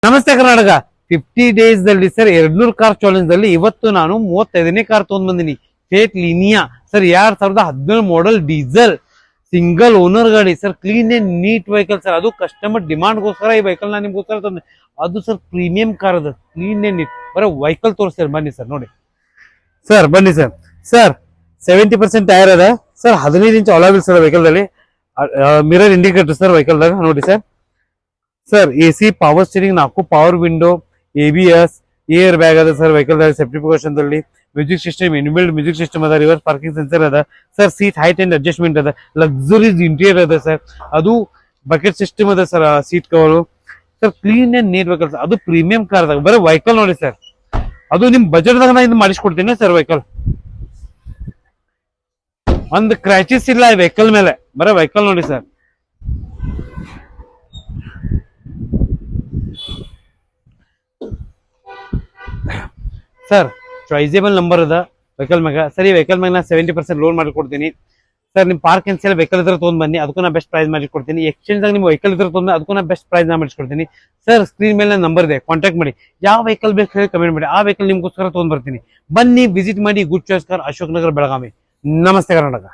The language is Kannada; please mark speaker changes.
Speaker 1: ನಮಸ್ತೆ ಕರ್ನಾಟಕ. 50 ಡೇಸ್ ದಲ್ಲಿ ಸರ್ 200 ಕಾರ್ ಚಾಲೆಂಜ್ ದಲ್ಲಿ ಇವತ್ತು ನಾನು 35ನೇ ಕಾರ್ ತಗೊಂಡ್ ಬಂದಿನಿ. Fiat Linea sir 2017 model diesel single owner ಗಾಡಿ sir. Clean and neat vehicle sir. ಅದು ಕಸ್ಟಮರ್ ಡಿಮಾಂಡ್ ಗೋಸ್ಕರ ಈ ವೆಹಿಕಲ್ ನಾನು ನಿಮ್ಗೋಸ್ಕರ ತಂದೆ. ಅದು ಸರ್ ಪ್ರೀಮಿಯಂ ಕಾರ್ ಅದು, ಕ್ಲೀನ್ ಅಂಡ್ ನೀಟ್. ಬರೋ ವೆಹಿಕಲ್ ತೋರಿಸ್ತಾರೆ ಬನ್ನಿ ಸರ್, ನೋಡಿ ಸರ್, ಬನ್ನಿ ಸರ್. ಸರ್ 70% ಟೈರ್ ಅದ sir. 15 inch alloy wheel sir vehicle ದಲ್ಲಿ. ಮಿರರ್ ಇಂಡಿಕೇಟರ್ ಸರ್ ವೆಹಿಕಲ್ ದಾಗ ನೋಡಿ sir. Sir AC, power steering, 4 power window, ABS, air bag ಅದ ಸರ್ ವೆಹಿಕಲ್ ದಾಗ. ಸೇಫ್ಟಿ ಪ್ರಿಕಾಷನ್ ದಲ್ಲಿ music system, inbuilt music system ಅದ. ರಿವರ್ಸ್ ಪಾರ್ಕಿಂಗ್ ಸೆನ್ಸರ್ ಅದ sir. Seat height and adjustment ಅದ. ಲಕ್ಸುರೀಸ್ ಇಂಟೀರಿಯರ್ ಅದ ಸರ್. ಅದು ಬಕೆಟ್ ಸಿಸ್ಟಮ್ ಅದ sir. Seat cover sir. Clean and neat vehicle sir. ಅದು ಪ್ರೀಮಿಯಂ ಕಾರ್ ದಾಗ. ಬರೀ ವೆಹಿಕಲ್ ನೋಡಿ ಸರ್. ಅದು ನಿಮ್ ಬಜೆಟ್ ದಾಗ ನಾ ಇದು ಮಾಡಿಸ್ಕೊಡ್ತೀನಿ ಸರ್. ವೆಹಿಕಲ್ ಒಂದು ಕ್ರ್ಯಾಚಸ್ ಇಲ್ಲ ಈ ವೆಹಿಕಲ್ ಮೇಲೆ. ಬರೀ ವೆಹಿಕಲ್ ನೋಡಿ ಸರ್. ಸರ್ ಚಾಯ್ಸೇಬಲ್ ನಂಬರ್ ಅದ ವೆಹಿಕಲ್ ಮ್ಯಾಗ ಸರ್. ಈ ವೆಹಿಕಲ್ ಮ್ಯಾಗ ನಾ 70% ಲೋನ್ ಮಾಡಿ ಕೊಡ್ತೀನಿ ಸರ್. ನಿಮ್ ಪಾರ್ಕ್ ಏನ್ ಸೇಲ್ ವೆಹಿಕಲ್ ಇದ್ರೆ ತೊಗೊಂಡ್ ಬನ್ನಿ, ಅದಕ್ಕೂ ನಾ ಬೆಸ್ಟ್ ಪ್ರೈಸ್ ಮಾಡಿ ಕೊಡ್ತೀನಿ. ಎಕ್ಸ್ಚೇಂಜ್ ಆಗಿ ನಿಮ್ ವೆಹಿಕಲ್ ಇದ್ರೆ ತೊಗೊಂಡು ಅದಕ್ಕೂ ನಾ ಬೆಸ್ಟ್ ಪ್ರೈಸ್ ನಾ ಮಾಡಿಸ್ಕೊಡ್ತೀನಿ ಸರ್. ಸ್ಕ್ರೀನ್ ಮೇಲೆ ನಂಬರ್ ಇದೆ, ಕಾಂಟ್ಯಾಕ್ಟ್ ಮಾಡಿ. ಯಾವ ವೆಹಿಕಲ್ ಬೇಕು ಹೇಳಿ ಕಮೆಂಟ್ ಮಾಡಿ, ಆ ವೆಹಿಕಲ್ ನಿಮ್ಗೋಸ್ಕರ ತೊಗೊಂಡ್ ಬರ್ತೀನಿ. ಬನ್ನಿ, ವಿಸಿಟ್ ಮಾಡಿ. Good choice car, Ashok Nagar, Belagavi. ನಮಸ್ತೆ ಕರ್ನಾಟಕ.